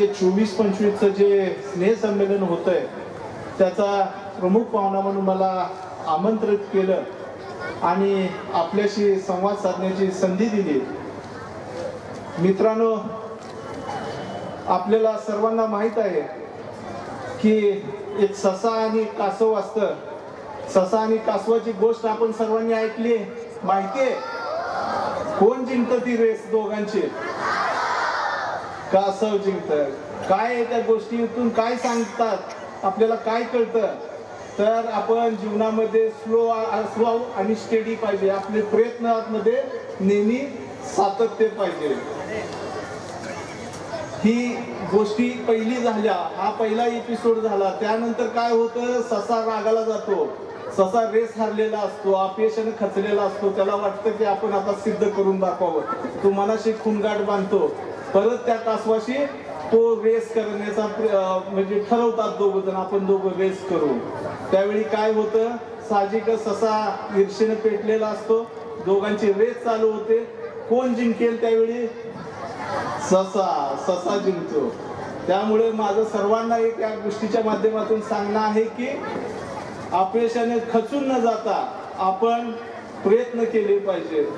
जे 24-25चं जे स्नेहसंमेलन होत आहे त्याचा प्रमुख पाहुणा म्हणून मला आमंत्रित केलं आणि आपल्याशी संवाद साधण्याची संधी दिली. मित्रांनो, आपल्याला सर्वांना माहीत आहे की एक ससा आणि कासव असतं. ससा आणि कासवाची गोष्ट आपण सर्वांनी ऐकली, माहितीये. कोण जिंकतं ती रेस दोघांची? कासव जिंकतं. काय आहे त्या गोष्टीतून काय सांगतात आपल्याला, काय कळतं? तर आपण जीवनामध्ये स्लो आणि स्टेडी पाहिजे. आपले प्रयत्नांमध्ये नेहमी सातत्य पाहिजे. ही गोष्टी पहिली झाल्या, हा पहिला एपिसोड झाला. त्यानंतर काय होतं, ससा रागाला जातो. ससा रेस हारलेला असतो, अपयशाने खचलेला असतो. त्याला वाटतं की आपण आता सिद्ध करून दाखवावं. तो मनाशी खूनगाठ बांधतो. परत त्या कासवाशी तो रेस करण्याचा म्हणजे ठरवतात दोघ जण, आपण दोघं रेस करू. त्यावेळी काय होतं, साहजिकच ससा ईर्षेने पेटलेला असतो. दोघांची रेस चालू होते. कोण जिंकेल त्यावेळी? ससा जिंकतो. त्यामुळे माझं सर्वांना एक या गोष्टीच्या माध्यमातून सांगणं आहे की अपयशाने खचून न जाता आपण प्रयत्न केले पाहिजे.